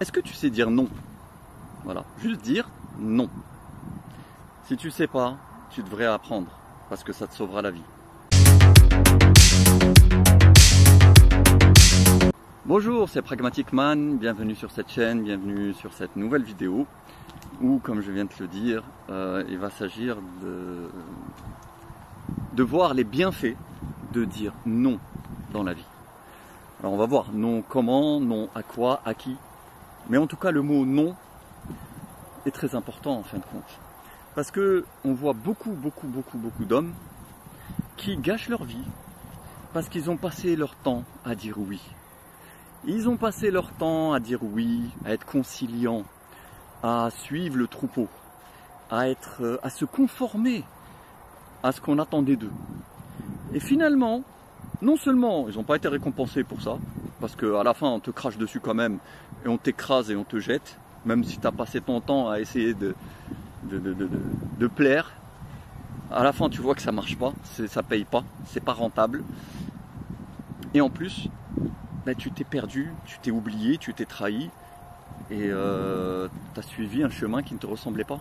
Est-ce que tu sais dire non? Voilà, juste dire non. Si tu sais pas, tu devrais apprendre, parce que ça te sauvera la vie. Bonjour, c'est Pragmatic Man, bienvenue sur cette chaîne, bienvenue sur cette nouvelle vidéo où, comme je viens de te le dire, il va s'agir de voir les bienfaits de dire non dans la vie. Alors on va voir non comment, non à quoi, à qui, mais en tout cas le mot non est très important en fin de compte. Parce que on voit beaucoup d'hommes qui gâchent leur vie parce qu'ils ont passé leur temps à dire oui. Ils ont passé leur temps à dire oui, à être conciliants, à suivre le troupeau, à se conformer à ce qu'on attendait d'eux. Et finalement, non seulement ils n'ont pas été récompensés pour ça, parce qu'à la fin on te crache dessus quand même, et on t'écrase et on te jette, même si tu as passé ton temps à essayer de plaire, à la fin tu vois que ça marche pas, ça paye pas, c'est pas rentable. Et en plus, ben, tu t'es perdu, tu t'es oublié, tu t'es trahi, et tu as suivi un chemin qui ne te ressemblait pas.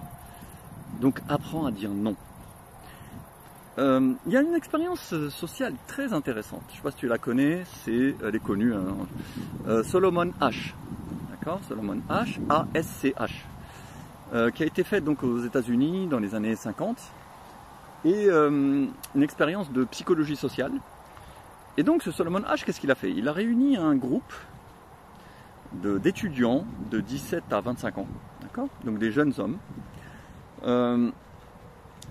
Donc apprends à dire non. Il y a une expérience sociale très intéressante, je ne sais pas si tu la connais, elle est connue, hein. Solomon Asch, d'accord, Solomon Asch, A-S-C-H, qui a été faite donc aux États-Unis dans les années 50, et une expérience de psychologie sociale. Et donc ce Solomon Asch, qu'est-ce qu'il a fait? Il a réuni un groupe d'étudiants de 17 à 25 ans, d'accord, donc des jeunes hommes,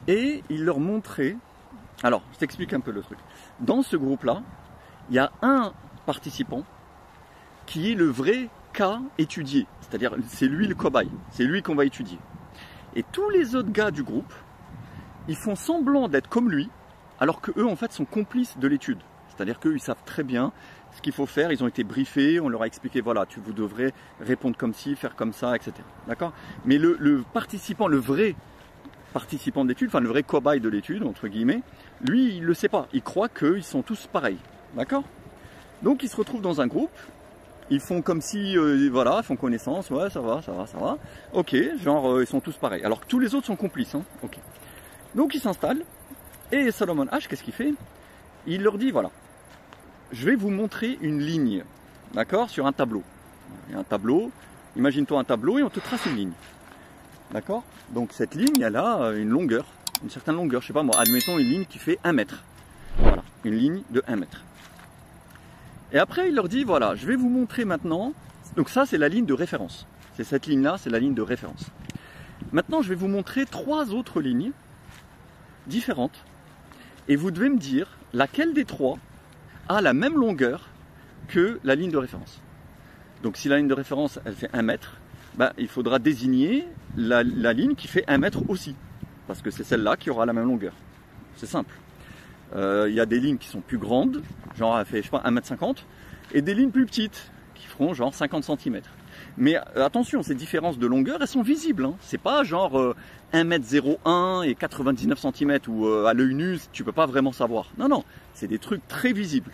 et il leur montrait. Alors, je t'explique un peu le truc. Dans ce groupe-là, il y a un participant qui est le vrai cas étudié. C'est-à-dire, c'est lui le cobaye. C'est lui qu'on va étudier. Et tous les autres gars du groupe, ils font semblant d'être comme lui, alors qu'eux, en fait, sont complices de l'étude. C'est-à-dire qu'eux, ils savent très bien ce qu'il faut faire. Ils ont été briefés, on leur a expliqué, voilà, vous devrez répondre comme ci, faire comme ça, etc. D'accord? Mais le participant, le vrai participant de l'étude, enfin le vrai cobaye de l'étude, entre guillemets, lui, il ne le sait pas. Il croit qu'ils sont tous pareils. D'accord? Donc, ils se retrouvent dans un groupe. Ils font comme si, voilà, ils font connaissance. Ouais, ça va. Ok, genre, ils sont tous pareils. Alors que tous les autres sont complices. Hein. Ok. Donc, ils s'installent. Et Solomon Asch, qu'est-ce qu'il fait? Il leur dit, voilà, je vais vous montrer une ligne. D'accord? Sur un tableau. Il y a un tableau. Imagine-toi un tableau et on te trace une ligne. D'accord? Donc cette ligne, elle a une longueur, une certaine longueur, je sais pas moi, admettons une ligne qui fait 1 mètre. Voilà, une ligne de 1 mètre. Et après, il leur dit, voilà, je vais vous montrer maintenant, donc ça c'est la ligne de référence. C'est cette ligne-là, c'est la ligne de référence. Maintenant, je vais vous montrer 3 autres lignes différentes, et vous devez me dire laquelle des 3 a la même longueur que la ligne de référence. Donc si la ligne de référence, elle fait 1 mètre, ben, il faudra désigner la ligne qui fait 1 mètre aussi, parce que c'est celle-là qui aura la même longueur. C'est simple. Il y a des lignes qui sont plus grandes, genre elle fait, je sais pas, 1,50 m, et des lignes plus petites, qui feront genre 50 cm. Mais attention, ces différences de longueur, elles sont visibles. Hein. C'est pas genre 1,01 m et 99 cm, où à l'œil nu, tu peux pas vraiment savoir. Non, non, c'est des trucs très visibles,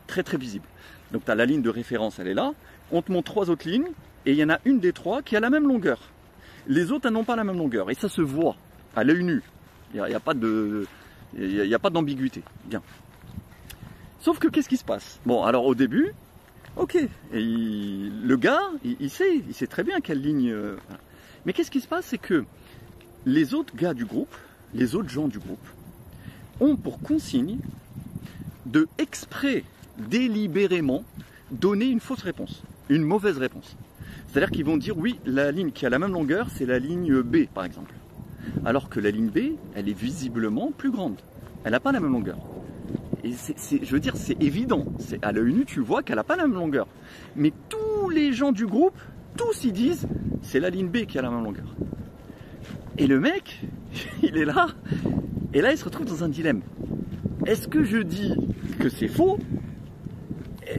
très visibles. Donc tu as la ligne de référence, elle est là, on te montre 3 autres lignes, et il y en a une des 3 qui a la même longueur. Les autres, elles n'ont pas la même longueur. Et ça se voit à l'œil nu. Il n'y a pas d'ambiguïté. Bien. Sauf que qu'est-ce qui se passe? Bon, alors au début, ok. Et le gars, il sait très bien quelle ligne. Voilà. Mais qu'est-ce qui se passe? C'est que les autres gars du groupe, les autres gens du groupe, ont pour consigne de exprès, délibérément, donner une fausse réponse. Une mauvaise réponse. C'est-à-dire qu'ils vont dire, oui, la ligne qui a la même longueur, c'est la ligne B, par exemple. Alors que la ligne B, elle est visiblement plus grande. Elle n'a pas la même longueur. Et je veux dire, c'est évident. À l'œil nu, tu vois qu'elle n'a pas la même longueur. Mais tous les gens du groupe, tous ils disent, c'est la ligne B qui a la même longueur. Et le mec, il est là, et là, il se retrouve dans un dilemme. Est-ce que je dis que c'est faux?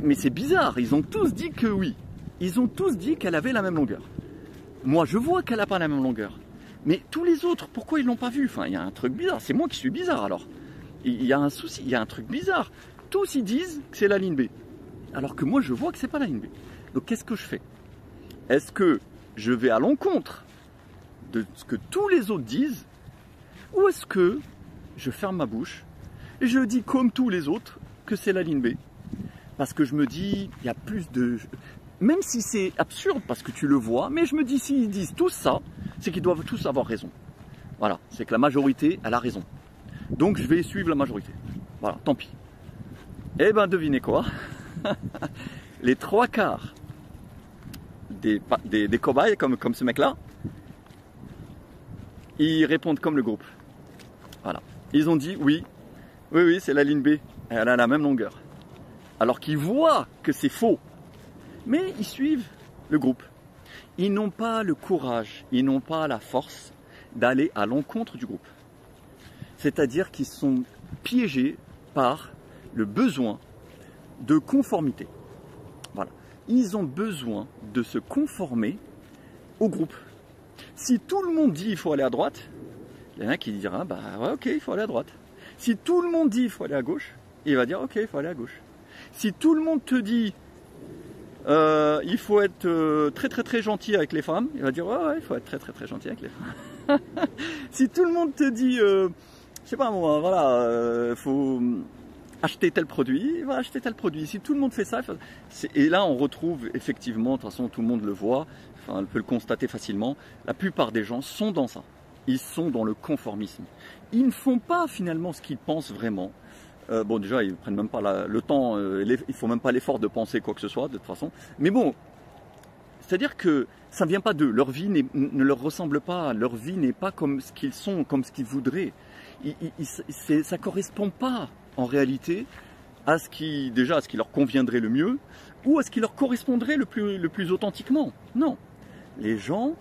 Mais c'est bizarre, ils ont tous dit que oui. Ils ont tous dit qu'elle avait la même longueur. Moi, je vois qu'elle n'a pas la même longueur. Mais tous les autres, pourquoi ils ne l'ont pas vue? Enfin, il y a un truc bizarre. C'est moi qui suis bizarre, alors. Il y a un souci, il y a un truc bizarre. Tous, ils disent que c'est la ligne B. Alors que moi, je vois que c'est pas la ligne B. Donc, qu'est-ce que je fais? Est-ce que je vais à l'encontre de ce que tous les autres disent, ou est-ce que je ferme ma bouche et je dis comme tous les autres que c'est la ligne B? Parce que je me dis, il y a plus de... Même si c'est absurde parce que tu le vois, mais je me dis, s'ils disent tous ça, c'est qu'ils doivent tous avoir raison. Voilà, c'est que la majorité, elle a raison. Donc je vais suivre la majorité. Voilà, tant pis. Eh ben devinez quoi? Les 3/4 des cobayes comme ce mec-là, ils répondent comme le groupe. Voilà. Ils ont dit oui, c'est la ligne B, elle a la même longueur. Alors qu'ils voient que c'est faux, mais ils suivent le groupe. Ils n'ont pas le courage, ils n'ont pas la force d'aller à l'encontre du groupe. C'est-à-dire qu'ils sont piégés par le besoin de conformité. Voilà. Ils ont besoin de se conformer au groupe. Si tout le monde dit il faut aller à droite, il y en a qui dira bah ouais, ok, il faut aller à droite. Si tout le monde dit il faut aller à gauche, il va dire ok, il faut aller à gauche. Si tout le monde te dit il faut être très gentil avec les femmes, il va dire ouais, il faut être très gentil avec les femmes. Si tout le monde te dit je sais pas moi, voilà, faut acheter tel produit, il va acheter tel produit. Si tout le monde fait ça, et là on retrouve effectivement, de toute façon tout le monde le voit, enfin, on peut le constater facilement, la plupart des gens sont dans ça. Ils sont dans le conformisme. Ils ne font pas finalement ce qu'ils pensent vraiment. Bon déjà ils ne prennent même pas le temps, il ne faut même pas l'effort de penser quoi que ce soit de toute façon. Mais bon, c'est-à-dire que ça ne vient pas d'eux, leur vie ne leur ressemble pas, leur vie n'est pas comme ce qu'ils sont, comme ce qu'ils voudraient. Ça ne correspond pas en réalité à ce qui leur conviendrait le mieux ou à ce qui leur correspondrait le plus authentiquement. Non. Les gens,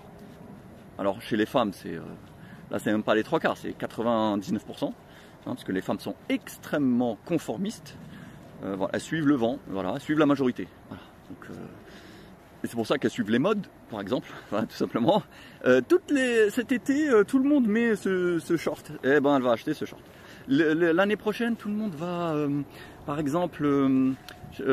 alors chez les femmes, là c'est même pas les 3/4, c'est 99%, parce que les femmes sont extrêmement conformistes, voilà, elles suivent le vent, voilà, elles suivent la majorité. Voilà. Donc, et c'est pour ça qu'elles suivent les modes, par exemple, enfin, tout simplement. Cet été, tout le monde met ce short, eh ben elle va acheter ce short. L'année prochaine, tout le monde va, par exemple,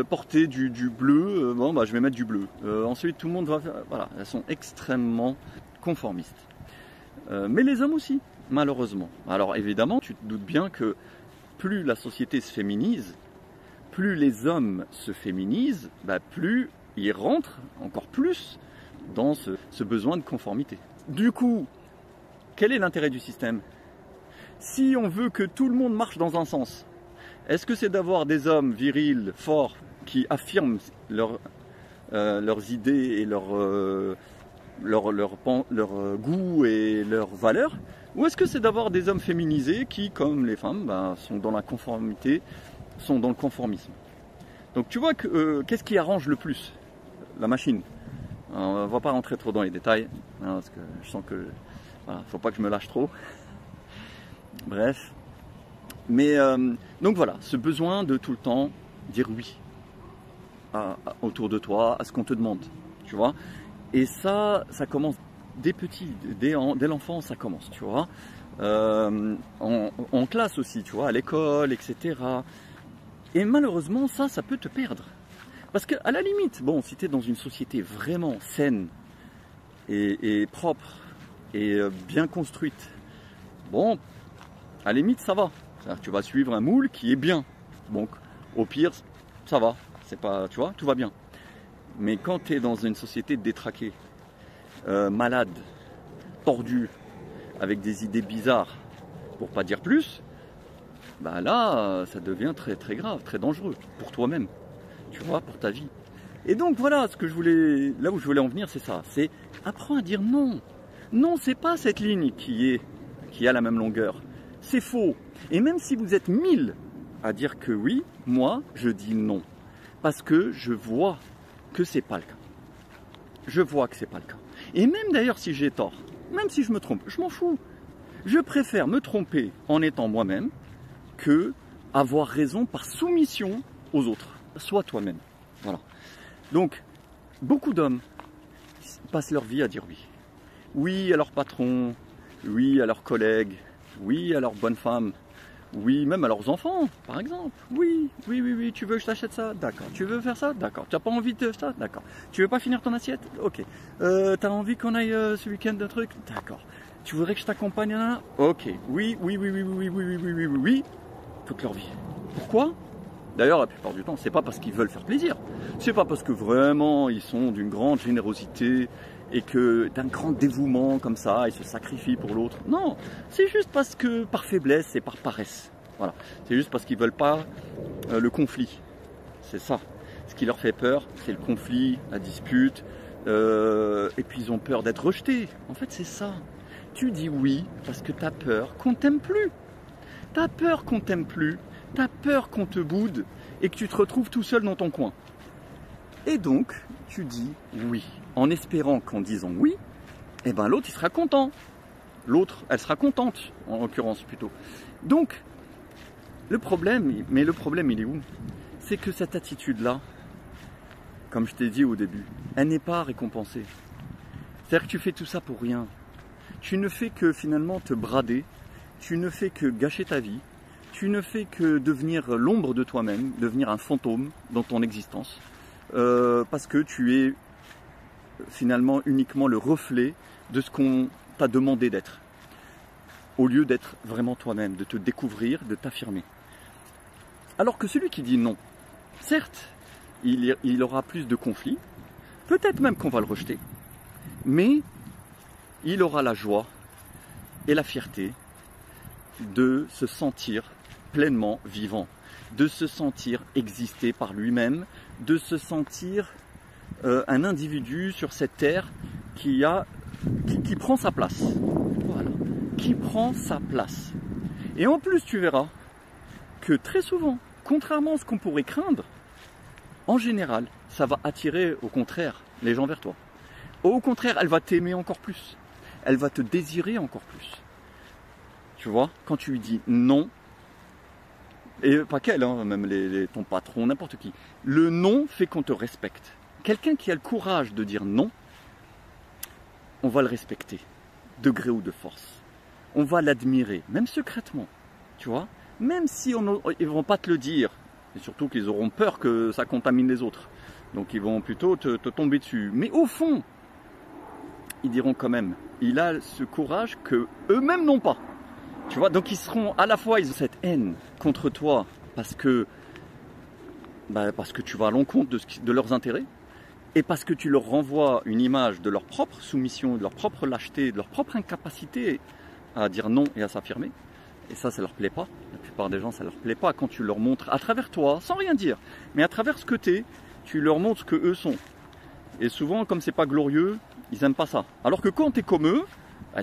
porter du bleu. Bon, bah, je vais mettre du bleu. Ensuite, tout le monde va faire... Voilà, elles sont extrêmement conformistes. Mais les hommes aussi, malheureusement. Alors, évidemment, tu te doutes bien que plus la société se féminise, plus les hommes se féminisent, bah, plus ils rentrent encore plus dans ce besoin de conformité. Du coup, quel est l'intérêt du système ? Si on veut que tout le monde marche dans un sens, est-ce que c'est d'avoir des hommes virils, forts, qui affirment leurs idées et leur goût et leurs valeurs, ou est-ce que c'est d'avoir des hommes féminisés qui, comme les femmes, ben, sont dans la conformité, sont dans le conformisme. Donc tu vois que qu'est-ce qui arrange le plus la machine? Alors, on ne va pas rentrer trop dans les détails, hein, parce que je sens que voilà, faut pas que je me lâche trop. Bref, mais donc voilà, ce besoin de tout le temps dire oui autour de toi, à ce qu'on te demande, tu vois. Et ça commence dès petit, dès l'enfance, ça commence, tu vois. En classe aussi, tu vois, à l'école, etc. Et malheureusement, ça peut te perdre. Parce qu'à la limite, bon, si tu es dans une société vraiment saine et propre et bien construite, bon, à la limite, ça va. Tu vas suivre un moule qui est bien. Donc, au pire, ça va. C'est pas, tu vois, tout va bien. Mais quand tu es dans une société détraquée, malade, tordue, avec des idées bizarres, pour pas dire plus, bah là, ça devient très très grave, très dangereux pour toi-même, tu vois, pour ta vie. Et donc voilà, là où je voulais en venir, c'est ça. C'est apprends à dire non. Non, c'est pas cette ligne qui a la même longueur. C'est faux. Et même si vous êtes 1000 à dire que oui, moi, je dis non. Parce que je vois que c'est pas le cas. Je vois que c'est pas le cas. Et même d'ailleurs si j'ai tort, même si je me trompe, je m'en fous. Je préfère me tromper en étant moi-même que avoir raison par soumission aux autres. Sois toi-même. Voilà. Donc, beaucoup d'hommes passent leur vie à dire oui. Oui à leur patron, oui à leurs collègues, oui à leur bonne femme, Oui, même à leurs enfants, par exemple. Oui, oui, oui, oui, tu veux que je t'achète ça? D'accord. Tu veux faire ça? D'accord. Tu n'as pas envie de ça? D'accord. Tu veux pas finir ton assiette? Ok. T'as envie qu'on aille ce week-end de truc? D'accord. Tu voudrais que je t'accompagne là? Ok. Oui, oui, oui, oui, oui, oui, oui, oui, oui, oui, oui. Toute leur vie. Pourquoi? D'ailleurs, la plupart du temps, c'est pas parce qu'ils veulent faire plaisir. C'est pas parce que vraiment ils sont d'une grande générosité et que d'un grand dévouement comme ça, ils se sacrifient pour l'autre. Non, c'est juste parce que par faiblesse et par paresse. Voilà. C'est juste parce qu'ils veulent pas le conflit. C'est ça. Ce qui leur fait peur, c'est le conflit, la dispute, et puis ils ont peur d'être rejetés. En fait, c'est ça. Tu dis oui parce que tu as peur qu'on t'aime plus. Tu as peur qu'on t'aime plus. Tu as peur qu'on te boude et que tu te retrouves tout seul dans ton coin. Et donc, tu dis oui, en espérant qu'en disant oui, eh ben l'autre il sera content. L'autre, elle sera contente, en l'occurrence plutôt. Donc, le problème il est où? C'est que cette attitude-là, comme je t'ai dit au début, elle n'est pas récompensée. C'est-à-dire que tu fais tout ça pour rien. Tu ne fais que finalement te brader, tu ne fais que gâcher ta vie, tu ne fais que devenir l'ombre de toi-même, devenir un fantôme dans ton existence, parce que tu es finalement uniquement le reflet de ce qu'on t'a demandé d'être, au lieu d'être vraiment toi-même, de te découvrir, de t'affirmer. Alors que celui qui dit non, certes, il aura plus de conflits, peut-être même qu'on va le rejeter, mais il aura la joie et la fierté de se sentir pleinement vivant, de se sentir exister par lui-même, de se sentir un individu sur cette terre qui prend sa place. Voilà, qui prend sa place. Et en plus, tu verras que très souvent, contrairement à ce qu'on pourrait craindre, en général, ça va attirer au contraire les gens vers toi. Au contraire, elle va t'aimer encore plus. Elle va te désirer encore plus. Tu vois, quand tu lui dis non, et pas qu'elle, hein, même ton patron, n'importe qui, le non fait qu'on te respecte. Quelqu'un qui a le courage de dire non, on va le respecter, de gré ou de force. On va l'admirer, même secrètement, tu vois. Même si ils ne vont pas te le dire, et surtout qu'ils auront peur que ça contamine les autres. Donc ils vont plutôt te tomber dessus. Mais au fond, ils diront quand même, il a ce courage que eux-mêmes n'ont pas. Tu vois, donc ils seront à la fois, ils ont cette haine contre toi parce que tu vas à l'encontre de leurs intérêts et parce que tu leur renvoies une image de leur propre soumission, de leur propre lâcheté, de leur propre incapacité à dire non et à s'affirmer. Et ça leur plaît pas. La plupart des gens, ça leur plaît pas quand tu leur montres à travers toi, sans rien dire, mais à travers ce que t'es, tu leur montres ce que eux sont. Et souvent, comme c'est pas glorieux, ils aiment pas ça. Alors que quand t'es comme eux,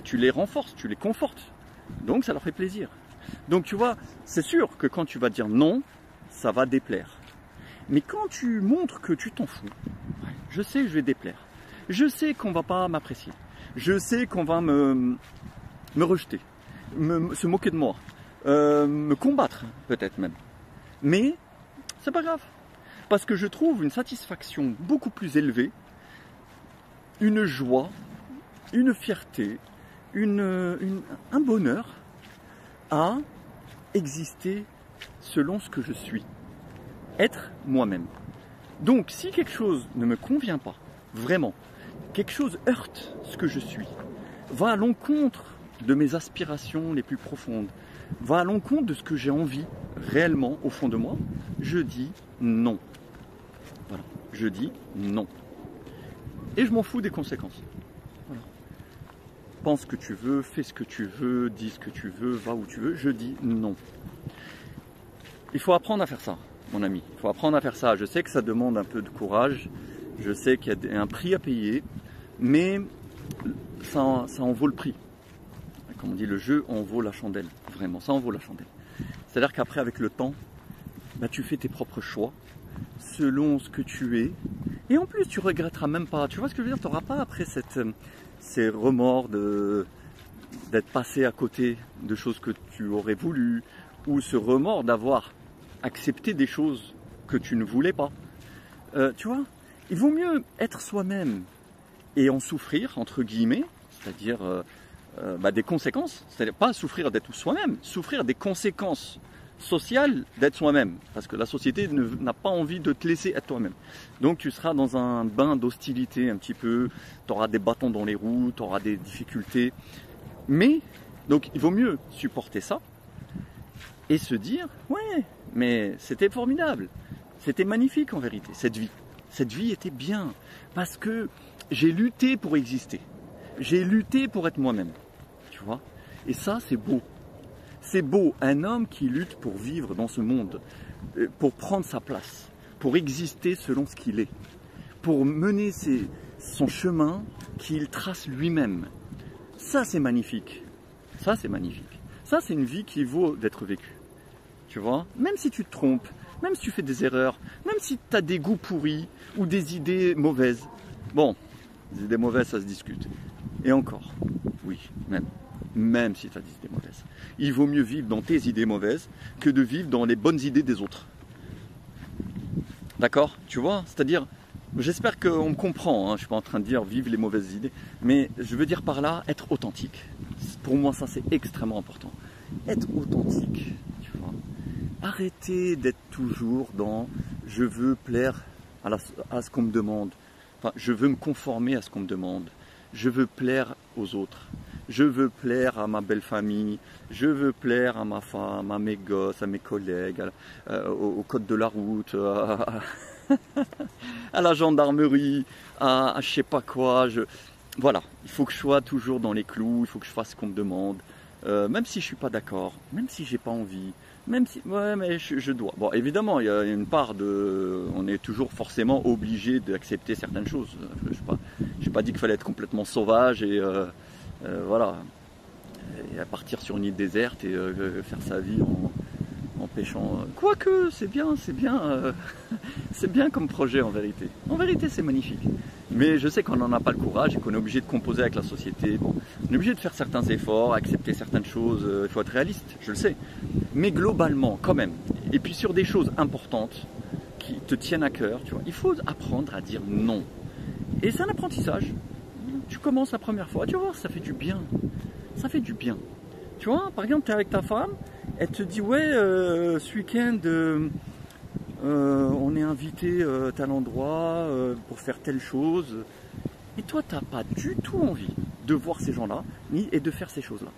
tu les renforces, tu les confortes. Donc ça leur fait plaisir. Donc tu vois, c'est sûr que quand tu vas dire non, ça va déplaire. Mais quand tu montres que tu t'en fous, je sais que je vais déplaire. Je sais qu'on va pas m'apprécier. Je sais qu'on va me rejeter, se moquer de moi, me combattre peut-être même. Mais c'est pas grave. Parce que je trouve une satisfaction beaucoup plus élevée, une joie, une fierté, un bonheur à exister selon ce que je suis, être moi-même. Donc si quelque chose ne me convient pas, vraiment, quelque chose heurte ce que je suis, va à l'encontre de mes aspirations les plus profondes, va à l'encontre de ce que j'ai envie réellement au fond de moi, je dis non. Voilà, je dis non. Et je m'en fous des conséquences. Voilà. Pense ce que tu veux, fais ce que tu veux, dis ce que tu veux, va où tu veux, je dis non. Il faut apprendre à faire ça, mon ami. Il faut apprendre à faire ça. Je sais que ça demande un peu de courage, je sais qu'il y a un prix à payer, mais ça en vaut le prix. Comme on dit, le jeu en vaut la chandelle, vraiment, ça en vaut la chandelle. C'est-à-dire qu'après, avec le temps, tu fais tes propres choix, selon ce que tu es, et en plus, tu regretteras même pas. Tu vois ce que je veux dire? Tu n'auras pas après ces remords d'être passé à côté de choses que tu aurais voulu, ou ce remords d'avoir accepté des choses que tu ne voulais pas. Tu vois, il vaut mieux être soi-même et en souffrir, entre guillemets, c'est-à-dire des conséquences, c'est-à-dire pas souffrir d'être soi-même, souffrir des conséquences sociales d'être soi-même, parce que la société n'a pas envie de te laisser être toi-même. Donc tu seras dans un bain d'hostilité un petit peu, tu auras des bâtons dans les roues, tu auras des difficultés, mais donc il vaut mieux supporter ça et se dire, ouais, mais c'était formidable, c'était magnifique en vérité, cette vie. Cette vie était bien, parce que j'ai lutté pour exister, j'ai lutté pour être moi-même, tu vois. Et ça, c'est beau. C'est beau, un homme qui lutte pour vivre dans ce monde, pour prendre sa place, pour exister selon ce qu'il est, pour mener son chemin qu'il trace lui-même. Ça, c'est magnifique. Ça, c'est magnifique. Ça, c'est une vie qui vaut d'être vécue. Tu vois, même si tu te trompes, même si tu fais des erreurs, même si tu as des goûts pourris ou des idées mauvaises. Bon, des idées mauvaises, ça se discute. Et encore, oui, même si tu as des idées mauvaises. Il vaut mieux vivre dans tes idées mauvaises que de vivre dans les bonnes idées des autres. D'accord? Tu vois? C'est-à-dire, j'espère qu'on me comprend, hein, je ne suis pas en train de dire vivre les mauvaises idées, mais je veux dire par là, être authentique. Pour moi, ça c'est extrêmement important. Être authentique, tu vois. Arrêtez d'être toujours dans je veux plaire à ce qu'on me demande. Enfin, je veux me conformer à ce qu'on me demande. Je veux plaire aux autres. Je veux plaire à ma belle famille. Je veux plaire à ma femme, à mes gosses, à mes collègues, au code de la route, à la gendarmerie, à je sais pas quoi. Voilà, il faut que je sois toujours dans les clous, il faut que je fasse ce qu'on me demande. Même si je suis pas d'accord, même si j'ai pas envie, même si, ouais, mais je dois. Bon, évidemment, il y a une part de, on est toujours forcément obligé d'accepter certaines choses. J'ai pas dit qu'il fallait être complètement sauvage et voilà, et à partir sur une île déserte et faire sa vie en pêchant. Quoique, c'est bien, c'est bien comme projet en vérité. En vérité, c'est magnifique. Mais je sais qu'on n'en a pas le courage et qu'on est obligé de composer avec la société. Bon, on est obligé de faire certains efforts, accepter certaines choses, il faut être réaliste, je le sais. Mais globalement, quand même, et puis sur des choses importantes qui te tiennent à cœur, tu vois, il faut apprendre à dire non. Et c'est un apprentissage. Tu commences la première fois, tu vas voir, ça fait du bien. Ça fait du bien. Tu vois, par exemple, tu es avec ta femme, elle te dit, ouais, ce week-end... on est invité à tel endroit pour faire telle chose. Et toi, tu n'as pas du tout envie de voir ces gens-là, et de faire ces choses-là.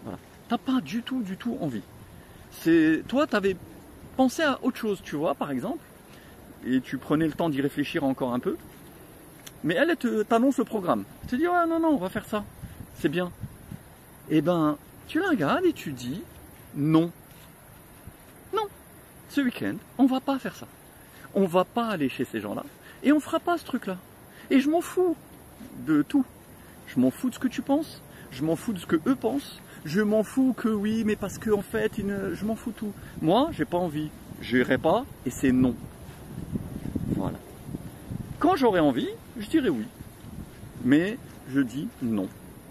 Voilà. Tu n'as pas du tout envie. Toi, tu avais pensé à autre chose, tu vois, par exemple, et tu prenais le temps d'y réfléchir encore un peu. Mais elle t'annonce le programme. Elle te dit, ouais, non, on va faire ça. C'est bien. Et ben, tu la regardes et tu dis, non. Ce week-end, on va pas faire ça. On va pas aller chez ces gens-là. Et on fera pas ce truc-là. Et je m'en fous de tout. Je m'en fous de ce que tu penses. Je m'en fous de ce que eux pensent. Je m'en fous que oui, mais parce que en fait, je m'en fous tout. Moi, j'ai pas envie. J'irai pas et c'est non. Voilà. Quand j'aurai envie, je dirai oui. Mais je dis non.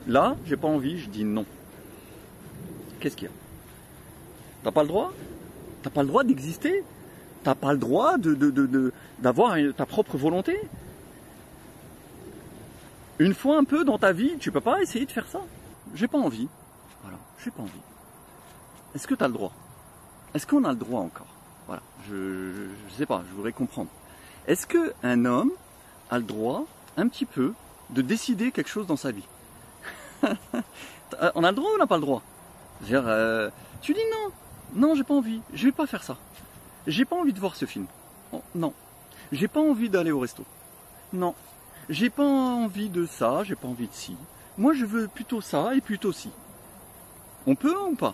Là, j'ai pas envie, je dis non. Qu'est-ce qu'il y a? T'as pas le droit? T'as pas le droit d'exister. T'as pas le droit d'avoir ta propre volonté. Une fois un peu dans ta vie, tu peux pas essayer de faire ça. J'ai pas envie. Voilà, j'ai pas envie. Est-ce que tu as le droit? Est-ce qu'on a le droit encore? Voilà, je sais pas, je voudrais comprendre. Est-ce qu'un homme a le droit, un petit peu, de décider quelque chose dans sa vie? On a le droit ou on n'a pas le droit? C'est-à-dire, tu dis non. Non, j'ai pas envie, je vais pas faire ça. J'ai pas envie de voir ce film. Oh, non. J'ai pas envie d'aller au resto. Non. J'ai pas envie de ça, j'ai pas envie de ci. Moi, je veux plutôt ça et plutôt ci. On peut ou pas?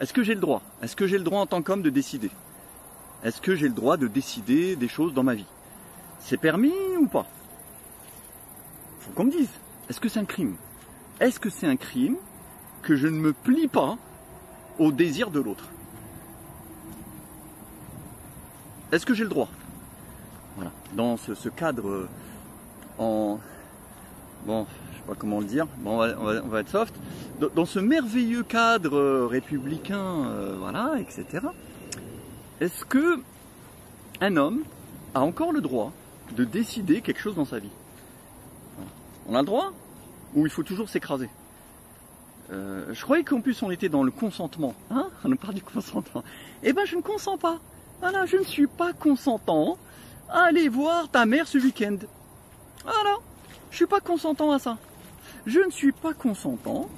Est-ce que j'ai le droit? Est-ce que j'ai le droit en tant qu'homme de décider? Est-ce que j'ai le droit de décider des choses dans ma vie? C'est permis ou pas? Faut qu'on me dise. Est-ce que c'est un crime? Est-ce que c'est un crime que je ne me plie pas au désir de l'autre? Est-ce que j'ai le droit? Voilà, dans ce cadre bon, je sais pas comment le dire, bon, on va être soft, dans ce merveilleux cadre républicain, voilà, etc. Est-ce que un homme a encore le droit de décider quelque chose dans sa vie? Voilà. On a le droit? Ou il faut toujours s'écraser? Je croyais qu'en plus on était dans le consentement. Hein, on parle du consentement. Eh ben je ne consens pas. Voilà, je ne suis pas consentant à aller voir ta mère ce week-end. Voilà, je suis pas consentant à ça. Je ne suis pas consentant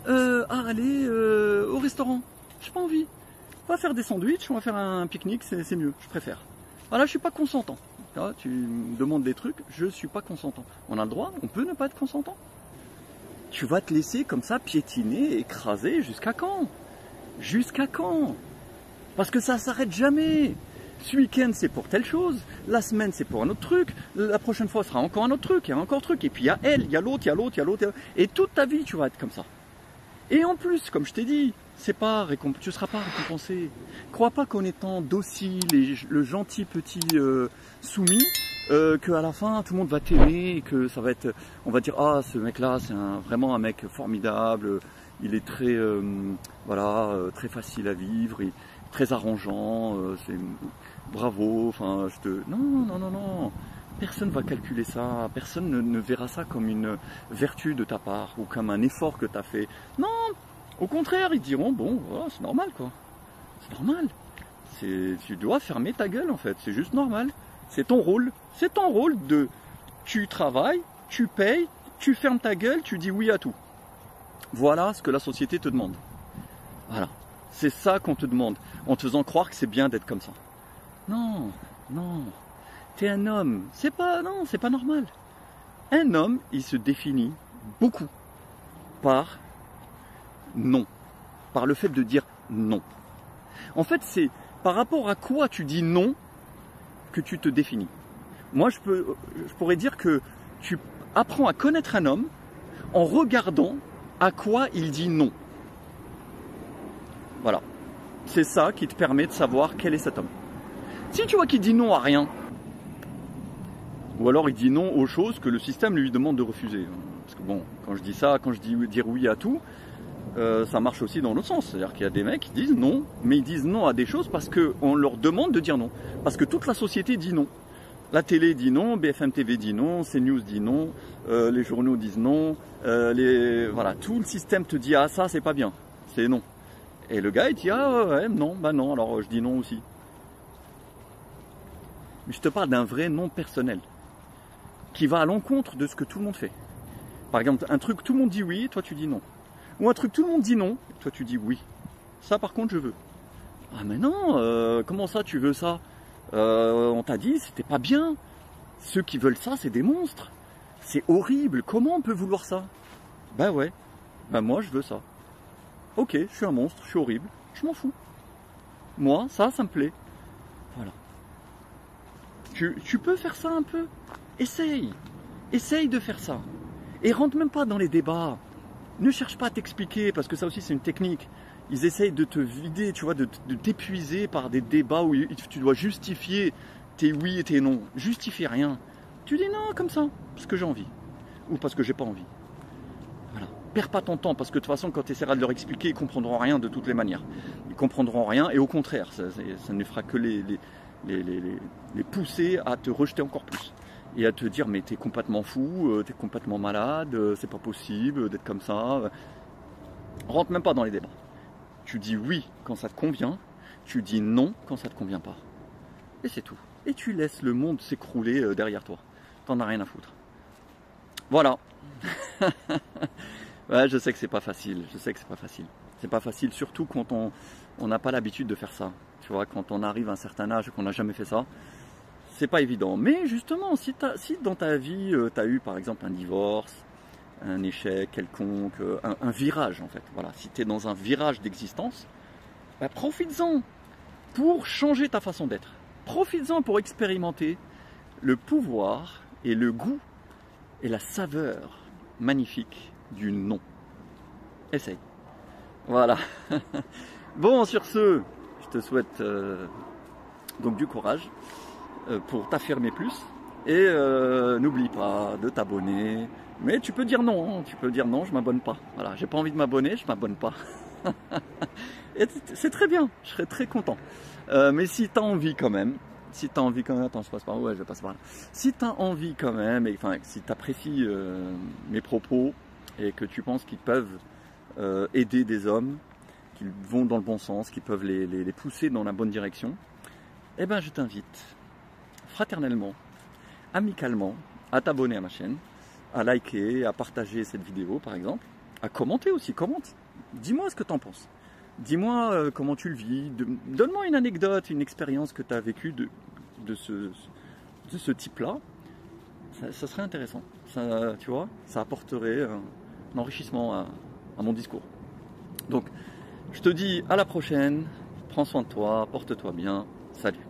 à aller au restaurant. J'ai pas envie. On va faire des sandwichs, on va faire un pique-nique, c'est mieux, je préfère. Voilà, je suis pas consentant. Là, tu me demandes des trucs, je suis pas consentant. On a le droit, on peut ne pas être consentant. Tu vas te laisser comme ça piétiner, écraser jusqu'à quand? Jusqu'à quand? Parce que ça s'arrête jamais. Ce week-end c'est pour telle chose, la semaine c'est pour un autre truc, la prochaine fois ce sera encore un autre truc, il y a encore un truc, et puis il y a elle, il y a l'autre, il y a l'autre, il y a l'autre, et toute ta vie tu vas être comme ça. Et en plus, comme je t'ai dit, tu ne seras pas récompensé. Crois pas qu'en étant docile et le gentil petit soumis, qu'à la fin tout le monde va t'aimer et que ça va être, on va dire ah ce mec-là c'est vraiment un mec formidable, il est très voilà très facile à vivre, très arrangeant, c'est bravo. Enfin non. Personne ne va calculer ça, personne ne verra ça comme une vertu de ta part ou comme un effort que tu as fait. Non, au contraire, ils diront bon, voilà, c'est normal quoi. C'est normal. Tu dois fermer ta gueule en fait, c'est juste normal. C'est ton rôle. C'est ton rôle de tu travailles, tu payes, tu fermes ta gueule, tu dis oui à tout. Voilà ce que la société te demande. Voilà. C'est ça qu'on te demande, en te faisant croire que c'est bien d'être comme ça. Non. T'es un homme, c'est pas normal. Un homme, il se définit beaucoup par non, par le fait de dire non. En fait, c'est par rapport à quoi tu dis non que tu te définis. Moi, je pourrais dire que tu apprends à connaître un homme en regardant à quoi il dit non. Voilà, c'est ça qui te permet de savoir quel est cet homme. Si tu vois qu'il dit non à rien, ou alors il dit non aux choses que le système lui demande de refuser. Parce que bon, quand je dis ça, quand je dis dire oui à tout, ça marche aussi dans l'autre sens. C'est-à-dire qu'il y a des mecs qui disent non, mais ils disent non à des choses parce qu'on leur demande de dire non. Parce que toute la société dit non. La télé dit non, BFM TV dit non, CNews dit non, les journaux disent non, voilà, tout le système te dit ah ça c'est pas bien, c'est non. Et le gars il dit ah ouais non, bah non, alors je dis non aussi. Mais je te parle d'un vrai non personnel, qui va à l'encontre de ce que tout le monde fait. Par exemple, un truc tout le monde dit oui, toi tu dis non. Ou un truc tout le monde dit non, toi tu dis oui. Ça par contre je veux. Ah mais non, comment ça tu veux ça? On t'a dit c'était pas bien. Ceux qui veulent ça c'est des monstres. C'est horrible, comment on peut vouloir ça? Bah ouais, bah moi je veux ça. Ok, je suis un monstre, je suis horrible, je m'en fous. Moi, ça me plaît. Voilà. Tu peux faire ça un peu. Essaye de faire ça. Et rentre même pas dans les débats. Ne cherche pas à t'expliquer, parce que ça aussi c'est une technique. Ils essayent de te vider, tu vois, de t'épuiser par des débats où tu dois justifier tes oui et tes non. Justifie rien. Tu dis non comme ça, parce que j'ai envie. Ou parce que j'ai pas envie. Voilà. Perds pas ton temps, parce que de toute façon, quand tu essaieras de leur expliquer, ils comprendront rien de toutes les manières. Ils comprendront rien, et au contraire, ça ne fera que les pousser à te rejeter encore plus. Et à te dire, mais t'es complètement fou, t'es complètement malade, c'est pas possible d'être comme ça. Rentre même pas dans les débats. Tu dis oui quand ça te convient, tu dis non quand ça te convient pas. Et c'est tout. Et tu laisses le monde s'écrouler derrière toi. T'en as rien à foutre. Voilà. Ouais, je sais que c'est pas facile. C'est pas facile, surtout quand on n'a pas l'habitude de faire ça. Tu vois, quand on arrive à un certain âge et qu'on n'a jamais fait ça, c'est pas évident. Mais justement, si dans ta vie, tu as eu par exemple un divorce, un échec quelconque, un virage en fait, voilà, si tu es dans un virage d'existence, bah, profites-en pour changer ta façon d'être. Profites-en pour expérimenter le pouvoir et le goût et la saveur magnifique du non. Essaye. Voilà. Bon, sur ce, je te souhaite donc du courage pour t'affirmer plus. Et n'oublie pas de t'abonner. Mais tu peux dire non, tu peux dire non, je m'abonne pas. Voilà, j'ai pas envie de m'abonner, je m'abonne pas. Et c'est très bien, je serais très content. Mais si tu as envie quand même, attends, je passe par où? Ouais, je passe par là. Si tu as envie quand même, et enfin, si tu apprécies mes propos et que tu penses qu'ils peuvent aider des hommes qui vont dans le bon sens, qui peuvent les pousser dans la bonne direction, eh ben je t'invite fraternellement, amicalement, à t'abonner à ma chaîne, à liker, à partager cette vidéo par exemple, à commenter aussi, commente. Dis-moi ce que tu en penses. Dis-moi comment tu le vis. Donne-moi une anecdote, une expérience que tu as vécue de ce type-là. Ça serait intéressant. Ça, tu vois, ça apporterait un enrichissement à mon discours. Donc, je te dis à la prochaine. Prends soin de toi, porte-toi bien. Salut.